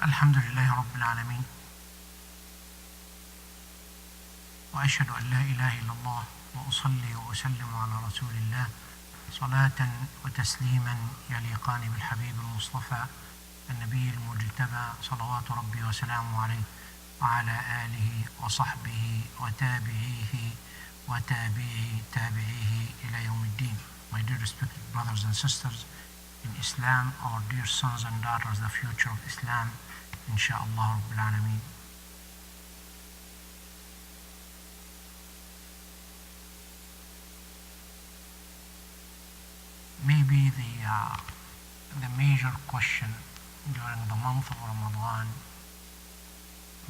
الحمد لله رب العالمين، وأشهد أن لا إله إلا الله، وأصلي وأسلم على رسول الله صلاة وتسليما يليقان بالحبيب المصطفى النبي المجتبى صلوات ربي وسلامه عليه وعلى آله وصحبه وتابعيه تابعيه إلى يوم الدين. My dear respected brothers and sisters in Islam, our dear sons and daughters, the future of Islam, inshaAllah Rabbil Alameen. Maybe the major question during the month of Ramadan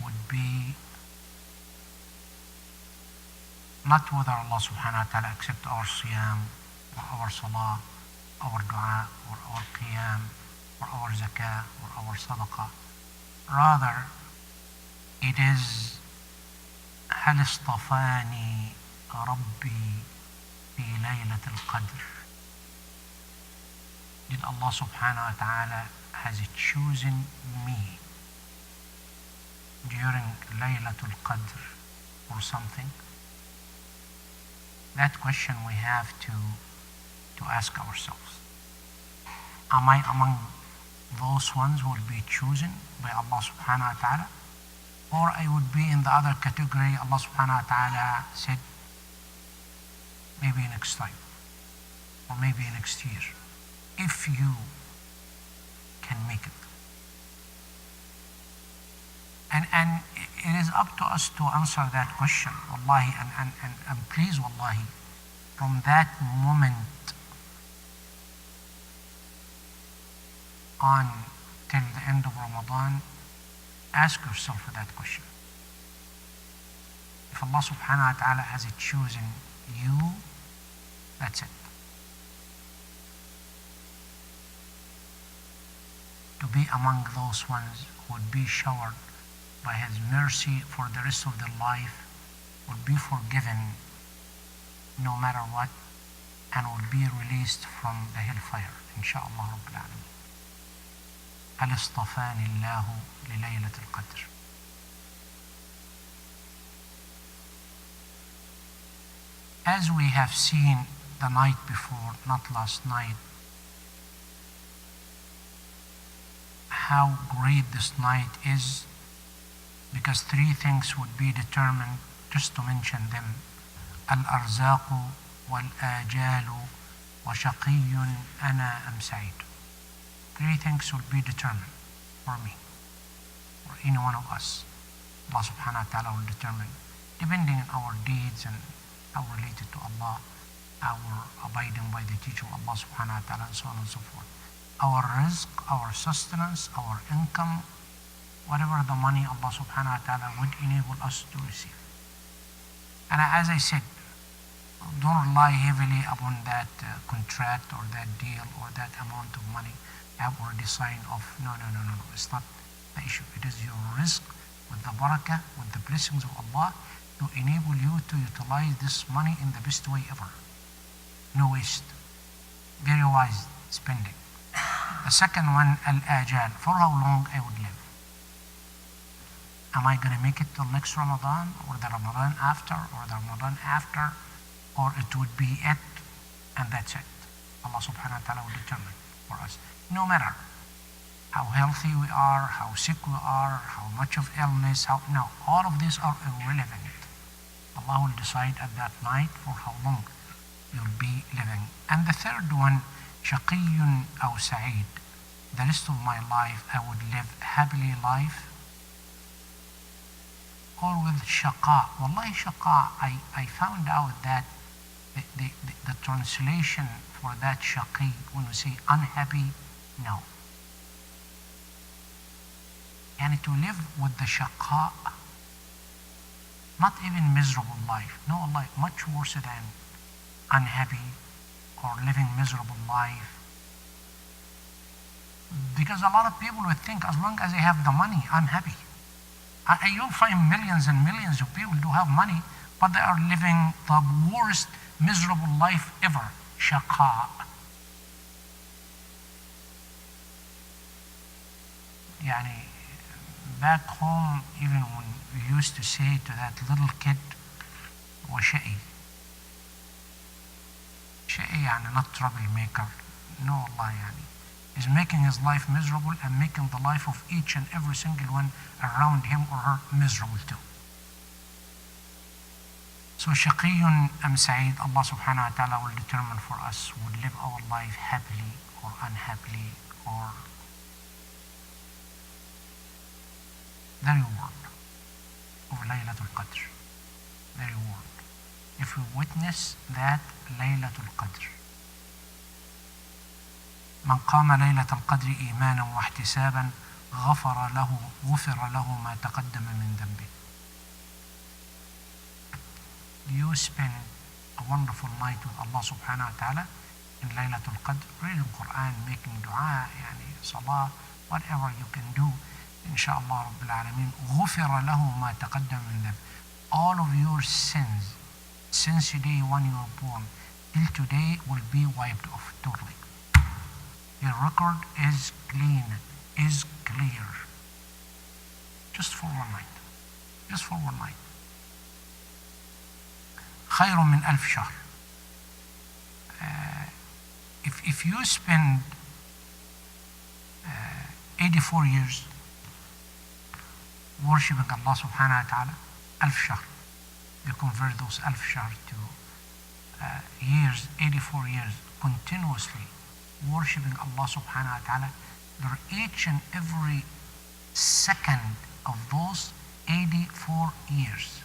would be not whether Allah subhanahu wa ta'ala accept our siyam, or our salah, our dua, or our qiyam, or our zakah, or our sadaqah. Rather, it is هل اصطفاني ربي في ليلة القدر. Did Allah subhanahu wa ta'ala has chosen me during Laylatul Qadr or something? That question we have to ask ourselves. Am I among those ones who will be chosen by Allah subhanahu wa ta'ala? Or I would be in the other category. Allah subhanahu wa ta'ala said, maybe next time, or maybe next year, if you can make it. And it is up to us to answer that question, wallahi, and please, wallahi, from that moment on till the end of Ramadan, ask yourself that question. If Allah subhanahu wa ta'ala has chosen you, that's it. To be among those ones who would be showered by His mercy for the rest of their life, would be forgiven no matter what, and would be released from the hellfire, inshaAllah Rabbil Alameen. هل اصطفاني الله لليلة القدر. As we have seen the night before, not last night, how great this night is, because three things would be determined, just to mention them: al-arzaq wal-ajal wa shaqiyyun ana am sa'id. Three things would be determined for me, for any one of us. Allah subhanahu wa ta'ala will determine, depending on our deeds and how related to Allah, our abiding by the teaching of Allah subhanahu wa ta'ala, and so on and so forth. Our rizq, our sustenance, our income, whatever the money Allah subhanahu wa ta'ala would enable us to receive. And as I said, don't rely heavily upon that contract or that deal or that amount of money you have already signed off. No. It's not the issue. It is your rizq with the barakah, with the blessings of Allah, to enable you to utilize this money in the best way ever. No waste. Very wise spending. The second one, al-ajal, for how long I would live. Am I going to make it till next Ramadan, or the Ramadan after, or it would be it, and that's it. Allah subhanahu wa ta'ala will determine for us. No matter how healthy we are, how sick we are, how much of illness, all of these are irrelevant. Allah will decide at that night for how long you'll be living. And the third one, shaqiyyun aw sa'id. The rest of my life I would live happily life, or with shaqa. Wallahi shaqa, I found out that the translation for that shaqi, when we say unhappy, no. And to live with the shaqa, not even miserable life, no, life much worse than unhappy or living miserable life. Because a lot of people would think, as long as I have the money, I'm happy. You'll find millions and millions of people who have money, but they are living the worst miserable life ever. Shaqa. يعني back home, even when we used to say to that little kid, وشقي. شقي يعني not troublemaker. No, Allah يعني. Is making his life miserable and making the life of each and every single one around him or her miserable too. So شقي أم سعيد, Allah subhanahu wa ta'ala will determine for us, would live our life happily or unhappily, or the reward of Laylatul Qadr. The reward. If we witness that Laylatul Qadr. من قام ليلة القدر إيمانا واحتسابا غفر له ما تقدم من ذنبه. You spend a wonderful night with Allah subhanahu wa ta'ala in Laylatul Qadr, reading Quran, making dua, yani salah, whatever you can do, inshallah Rabbil Alameen, غفر له ما تقدم من ذنبه. All of your sins since the day when you were born till today will be wiped off totally. Your record is clean, is clear. Just for one night. Just for one night. خير من ألف شهر. If you spend 84 years worshipping Allah subhanahu wa ta'ala, ألف شهر. You convert those ألف شهر to years, 84 years continuously worshipping Allah subhanahu wa ta'ala, there each and every second of those 84 years.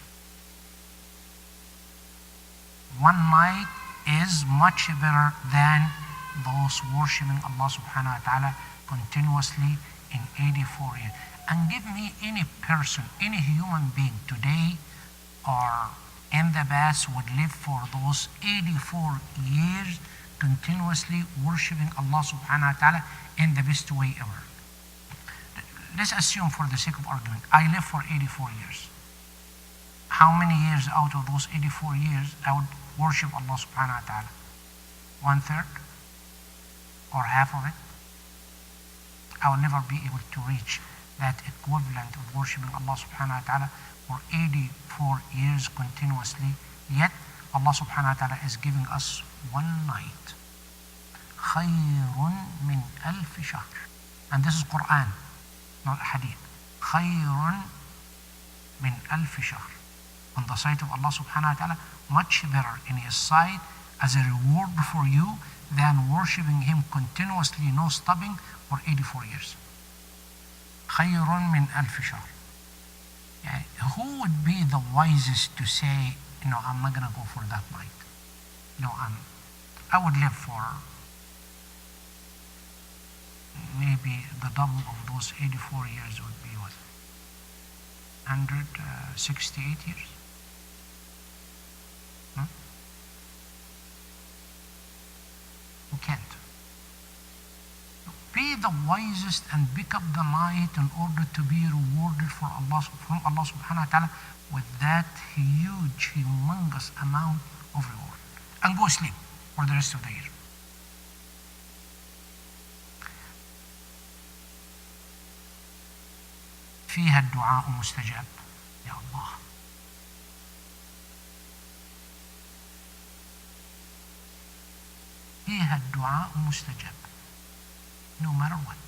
One night is much better than those worshipping Allah subhanahu wa ta'ala continuously in 84 years. And give me any person, any human being today or in the past would live for those 84 years continuously worshipping Allah subhanahu wa ta'ala in the best way ever. Let's assume for the sake of argument, I live for 84 years. How many years out of those 84 years I would worship Allah subhanahu wa ta'ala? 1/3 or half of it? I will never be able to reach that equivalent of worshiping Allah subhanahu wa ta'ala for 84 years continuously. Yet Allah subhanahu wa ta'ala is giving us one night. خير من ألف شهر. And this is Quran, not Hadith. خير من ألف شهر. On the sight of Allah subhanahu wa ta'ala, much better in His sight as a reward for you than worshipping Him continuously, no stopping, for 84 years. خير من ألف شهر. Yeah, who would be the wisest to say, I'm not going to go for that night? I would live for maybe the double of those 84 years would be what? 168 years? You can't. Be the wisest and pick up the night in order to be rewarded from Allah subhanahu wa ta'ala with that huge, humongous amount of reward. And go sleep for the rest of the year. فيها الدعاء مستجاب. يا الله. فيها الدعاء مستجاب. No matter what.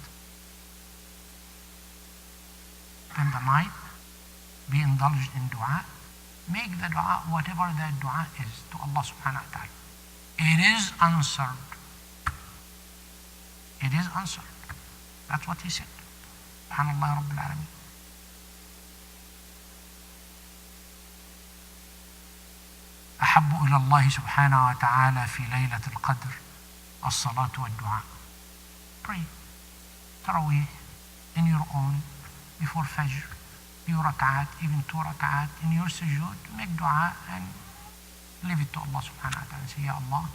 Spend the night, be indulged in dua, make the dua whatever that dua is to Allah subhanahu wa ta'ala. It is answered. It is answered. That's what he said. Subhanallah Rabbil Alameen. أحب إلى الله سبحانه وتعالى في ليلة القدر الصلاة والدعاء. Pray Taraweh in your own, before Fajr, few rak'at, even 2 rak'at, in your sujood, make dua and leave it to Allah subhanahu wa ta'ala. Say, Ya Allah,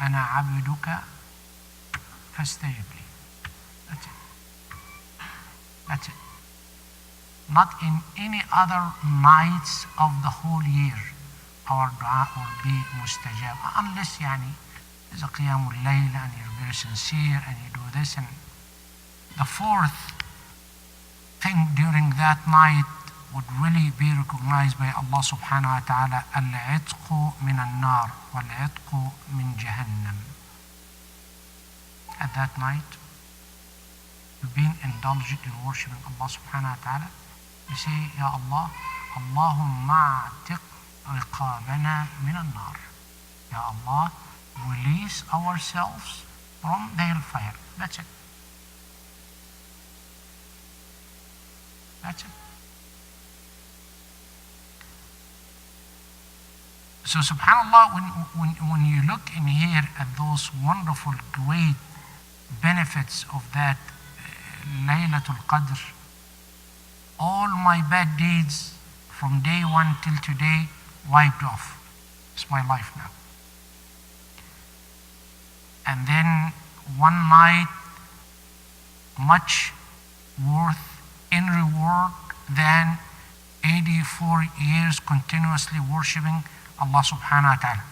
أنا عبدك فاستجب لي. That's it. That's it. Not in any other nights of the whole year our dua will be mustajab, unless there's a qiyamul layl and you're very sincere and you do this. And the fourth thing during that night would really be recognized by Allah subhanahu wa ta'ala, al-'itqu min al-nar wal-'itqu min jahannam. At that night, you've been indulged in worshiping Allah subhanahu wa ta'ala. You say, Ya Allah, Allahumma a'tiq riqabana min al-nar. Ya Allah, release ourselves from the hellfire. That's it. That's it. So subhanAllah, when you look in here at those wonderful, great benefits of that Laylatul Qadr, all my bad deeds from day one till today wiped off. It's my life now. And then one night, much worth in reward than 84 years continuously worshipping Allah subhanahu wa ta'ala.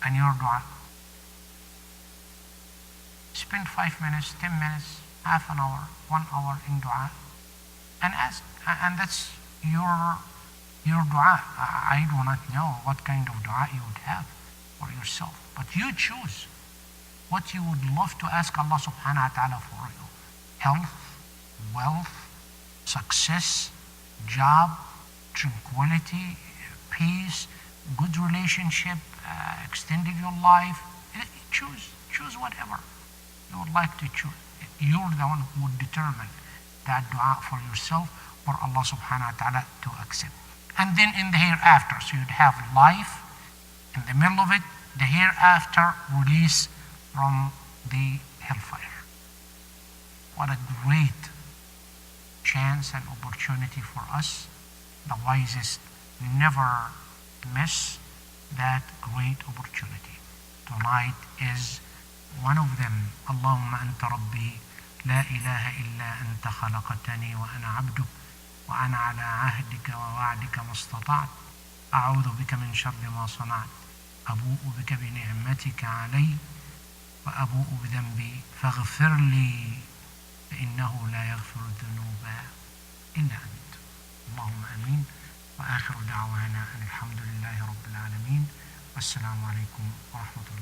And your dua. Spend 5 minutes, 10 minutes, half an hour, 1 hour in dua and ask. And that's your dua. I do not know what kind of dua you would have for yourself. But you choose what you would love to ask Allah subhanahu wa ta'ala for you. Health, wealth, success, job, tranquility, peace, good relationship, extended your life. Choose whatever you would like to choose. You're the one who would determine that dua for yourself for Allah subhanahu wa ta'ala to accept. And then in the hereafter, so you'd have life, in the middle of it, the hereafter release from the hellfire. What a great chance and opportunity for us. The wisest never miss that great opportunity. Tonight is one of them. Allahumma anta rabbi la ilaha illa anta khalaqtani wa ana abduk wa ana ala ahdika wa wa'dika mastata'at a'udhu bika min sharri ma sana'at abu'u bika bi ni'matika alayya wa abu'u bi dhanbi faghfir li fa innahu la yaghfiru dhunuba illa ant. Allahumma ameen. وآخر دعوانا أن الحمد لله رب العالمين والسلام عليكم ورحمة الله